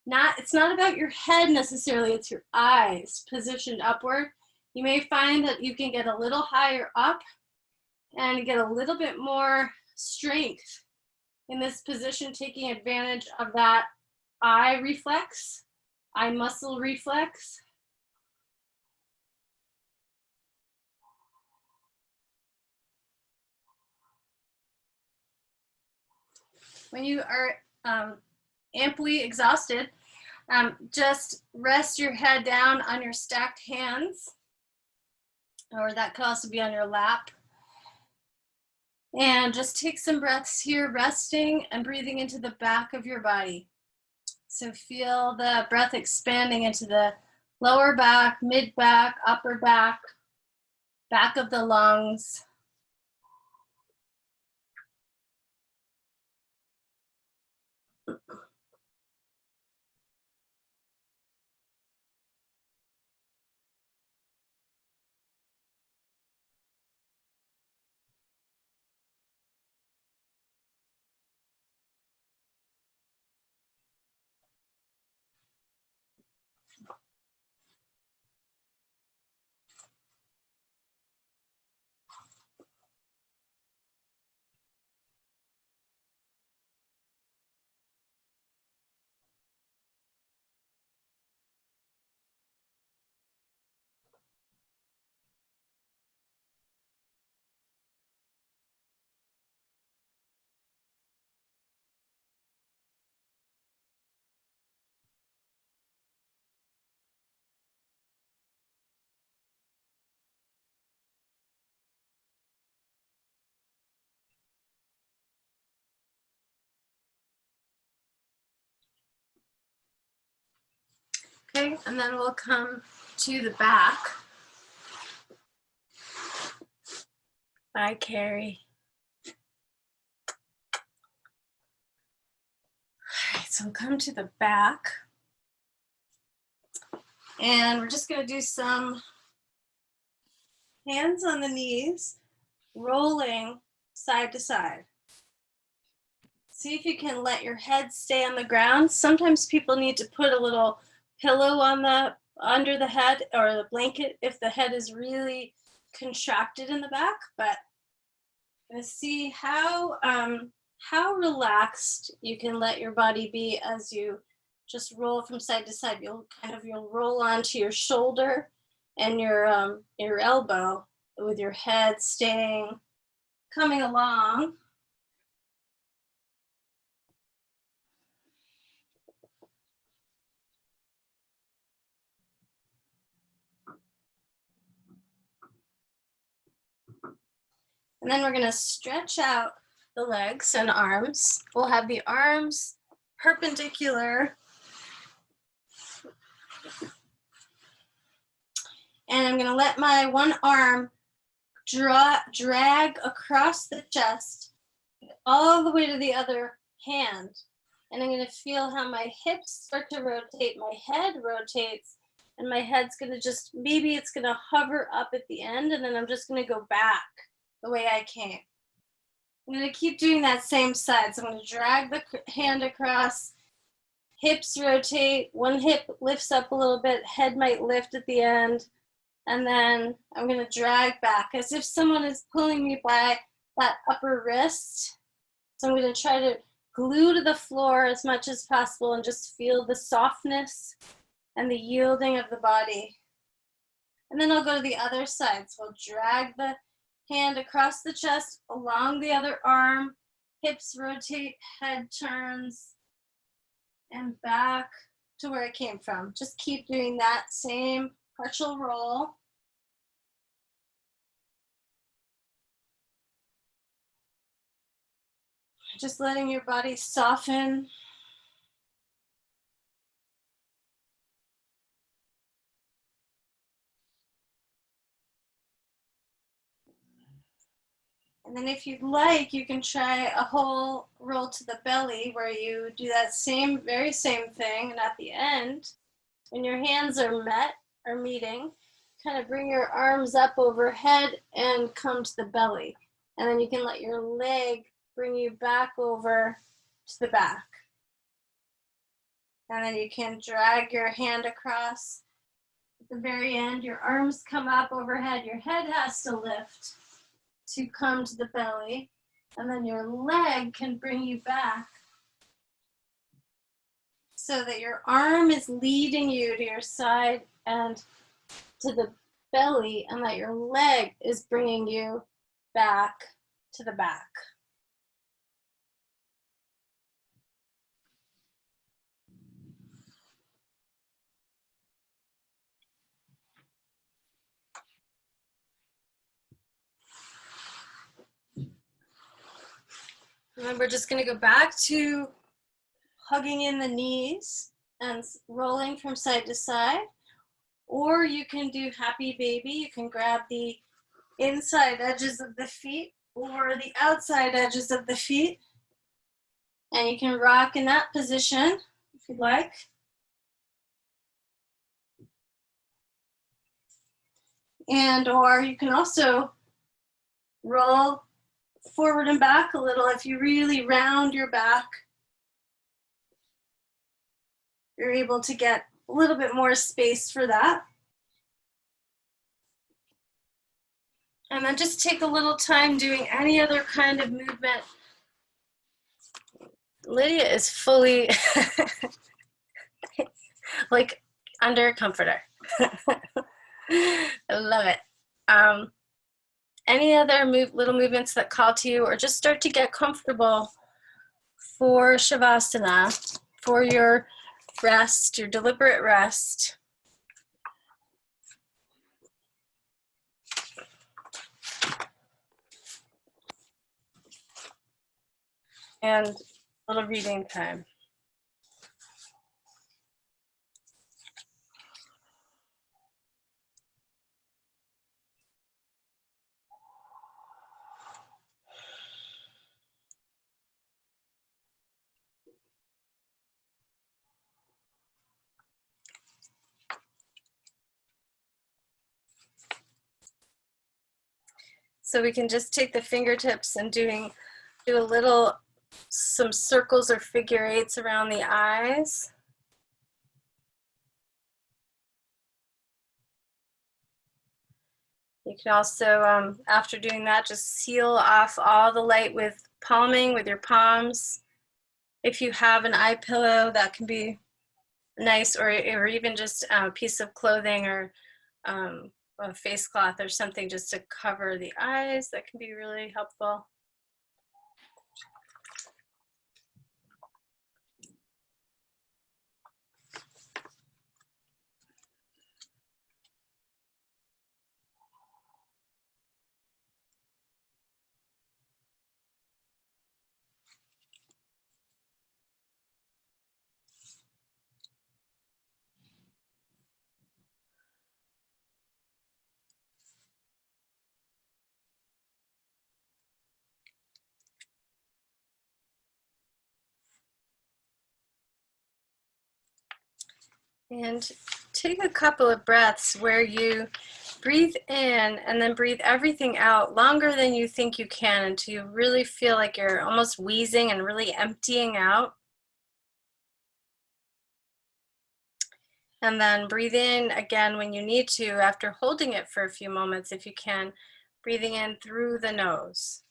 It's not about your head necessarily, it's your eyes positioned upward. You may find that you can get a little higher up and get a little bit more strength in this position, taking advantage of that eye reflex, eye muscle reflex. when you are amply exhausted, just rest your head down on your stacked hands, or that could also be on your lap. And just take some breaths here, resting and breathing into the back of your body. So feel the breath expanding into the lower back, mid back, upper back, back of the lungs. Okay, and then we'll come to the back. Bye, Carrie. All right, so we'll come to the back. And we're just gonna do some hands on the knees, rolling side to side. See if you can let your head stay on the ground. Sometimes people need to put a little pillow on the under the head or the blanket if the head is really contracted in the back. But I'm gonna see how relaxed you can let your body be as you just roll from side to side. You'll roll onto your shoulder and your elbow with your head staying coming along. And then we're gonna stretch out the legs and arms. We'll have the arms perpendicular. And I'm gonna let my one arm drag across the chest all the way to the other hand. And I'm gonna feel how my hips start to rotate, my head rotates, and my head's gonna just, maybe it's gonna hover up at the end, and then I'm just gonna go back the way I came. I'm gonna keep doing that same side. So I'm gonna drag the hand across, hips rotate, one hip lifts up a little bit, head might lift at the end, and then I'm gonna drag back as if someone is pulling me by that upper wrist. So I'm gonna try to glue to the floor as much as possible and just feel the softness and the yielding of the body. And then I'll go to the other side. So I'll drag the hand across the chest, along the other arm, hips rotate, head turns, and back to where it came from. Just keep doing that same partial roll. Just letting your body soften. And then if you'd like, you can try a whole roll to the belly where you do that very same thing. And at the end, when your hands are meeting, kind of bring your arms up overhead and come to the belly. And then you can let your leg bring you back over to the back. And then you can drag your hand across. At the very end, your arms come up overhead. Your head has to lift to come to the belly, and then your leg can bring you back so that your arm is leading you to your side and to the belly, and that your leg is bringing you back to the back. And then we're just going to go back to hugging in the knees and rolling from side to side. Or you can do happy baby. You can grab the inside edges of the feet or the outside edges of the feet. And you can rock in that position if you'd like. And or you can also roll forward and back a little. If you really round your back, you're able to get a little bit more space for that. And then just take a little time doing any other kind of movement. Lydia is fully like under a comforter. I love it. Any other little movements that call to you, or just start to get comfortable for Shavasana, for your rest, your deliberate rest. And a little reading time. So we can just take the fingertips and do some circles or figure eights around the eyes. You can also, after doing that, just seal off all the light with palming with your palms. If you have an eye pillow, that can be nice, or even just a piece of clothing or a face cloth or something just to cover the eyes. That can be really helpful. And take a couple of breaths where you breathe in and then breathe everything out longer than you think you can until you really feel like you're almost wheezing and really emptying out. And then breathe in again when you need to after holding it for a few moments if you can, breathing in through the nose.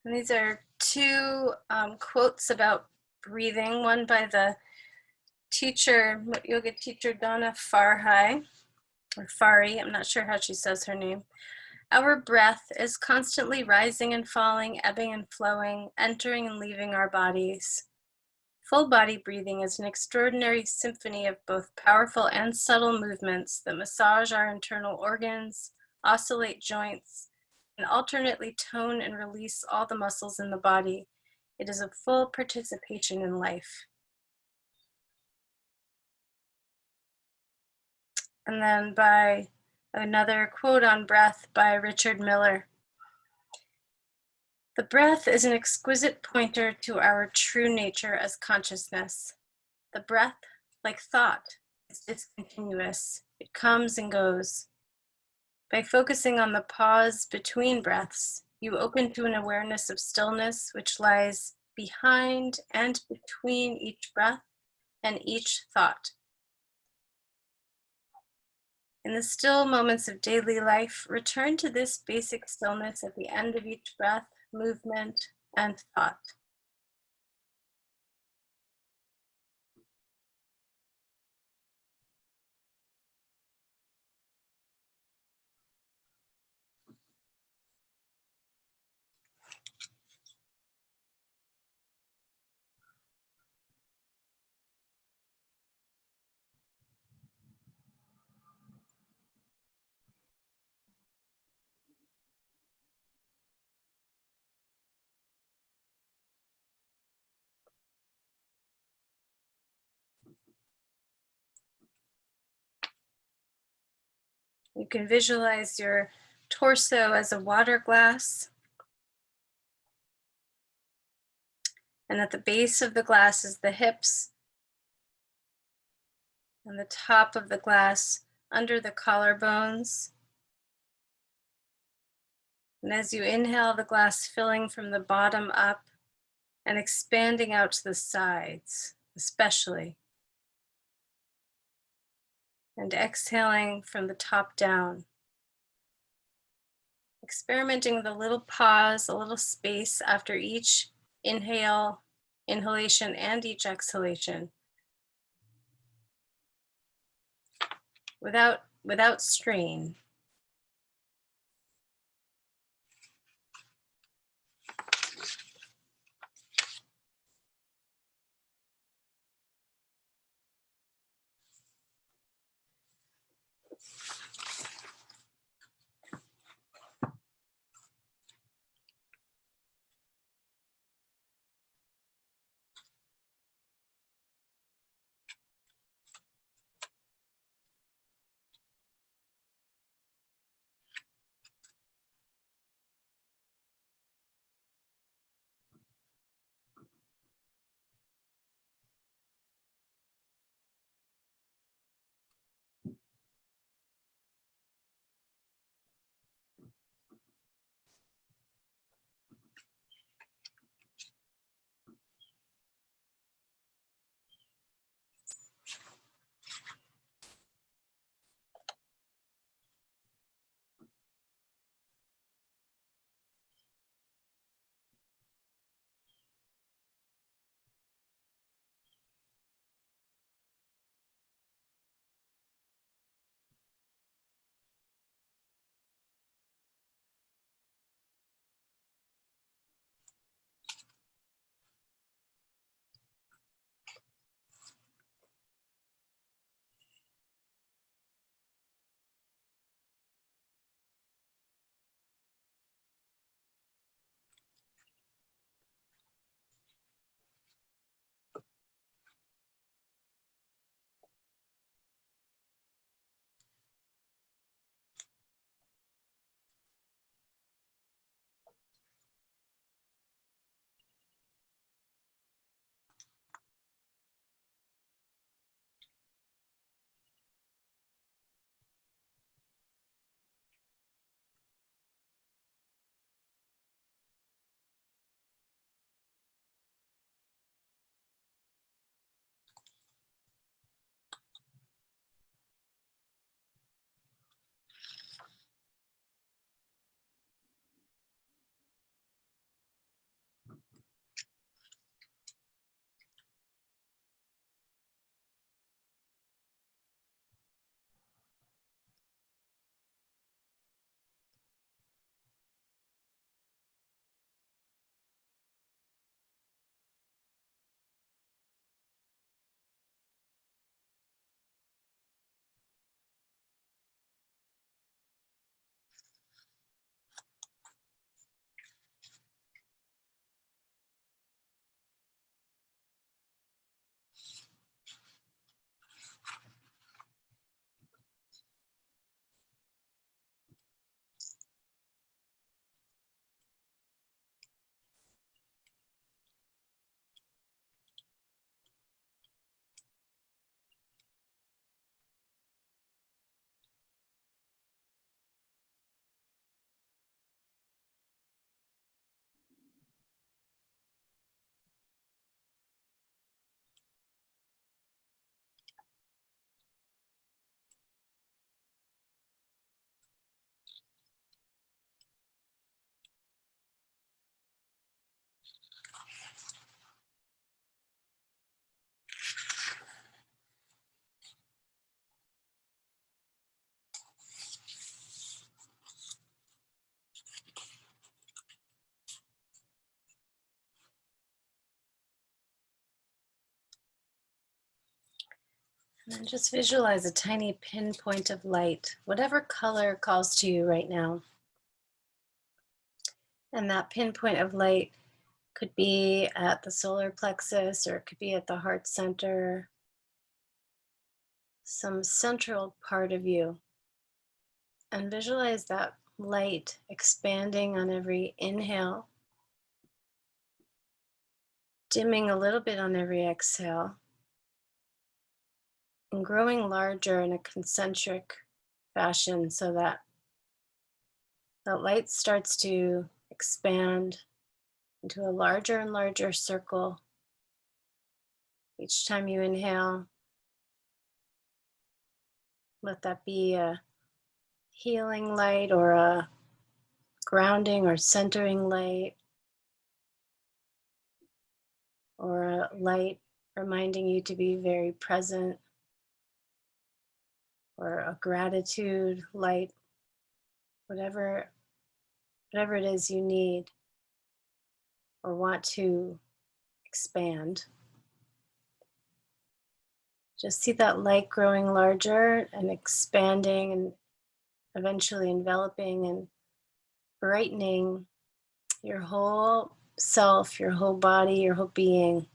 And these are two quotes about breathing, one by the teacher, yoga teacher Donna Farhi, or Fari, I'm not sure how she says her name. Our breath is constantly rising and falling, ebbing and flowing, entering and leaving our bodies. Full body breathing is an extraordinary symphony of both powerful and subtle movements that massage our internal organs, oscillate joints, and alternately tone and release all the muscles in the body. It is a full participation in life. And then by another quote on breath by Richard Miller. The breath is an exquisite pointer to our true nature as consciousness. The breath, like thought, is discontinuous. It comes and goes. By focusing on the pause between breaths, you open to an awareness of stillness which lies behind and between each breath and each thought. In the still moments of daily life, return to this basic stillness at the end of each breath, movement, and thought. You can visualize your torso as a water glass. And at the base of the glass is the hips. And the top of the glass under the collarbones. And as you inhale, the glass filling from the bottom up and expanding out to the sides, especially. And exhaling from the top down. Experimenting with a little pause, a little space after each inhalation and each exhalation. Without strain. And then just visualize a tiny pinpoint of light, whatever color calls to you right now. And that pinpoint of light could be at the solar plexus, or it could be at the heart center, some central part of you. And visualize that light expanding on every inhale, dimming a little bit on every exhale, and growing larger in a concentric fashion so that that light starts to expand into a larger and larger circle. Each time you inhale, let that be a healing light or a grounding or centering light, or a light reminding you to be very present, or a gratitude light, whatever it is you need or want to expand. Just see that light growing larger and expanding and eventually enveloping and brightening your whole self, your whole body, your whole being.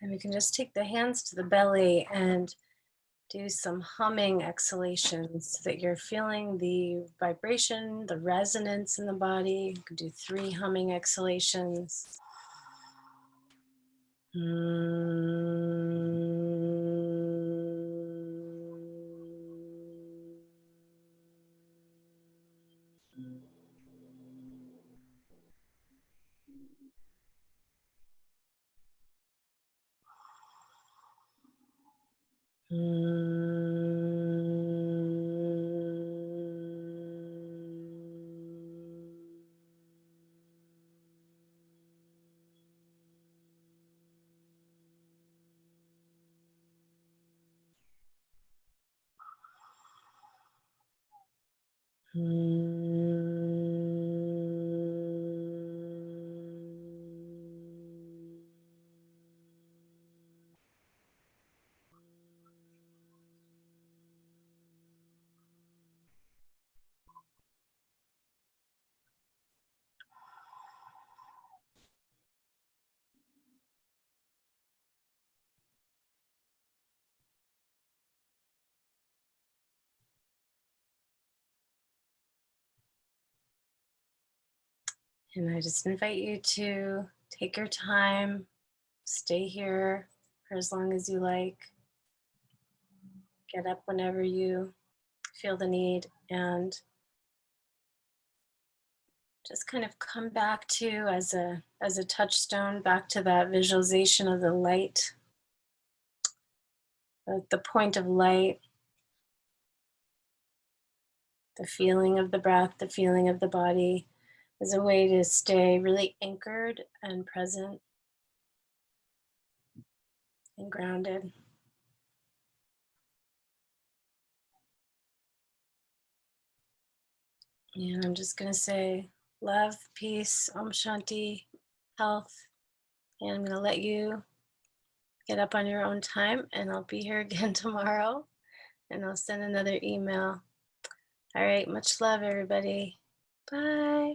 And we can just take the hands to the belly and do some humming exhalations so that you're feeling the vibration, the resonance in the body. You can do 3 humming exhalations. And I just invite you to take your time, stay here for as long as you like. Get up whenever you feel the need, and just kind of come back to, as a touchstone, back to that visualization of the light, the point of light, the feeling of the breath, the feeling of the body, as a way to stay really anchored and present and grounded. And I'm just going to say love, peace, Om Shanti, health. And I'm going to let you get up on your own time, and I'll be here again tomorrow, and I'll send another email. All right, much love, everybody. Bye.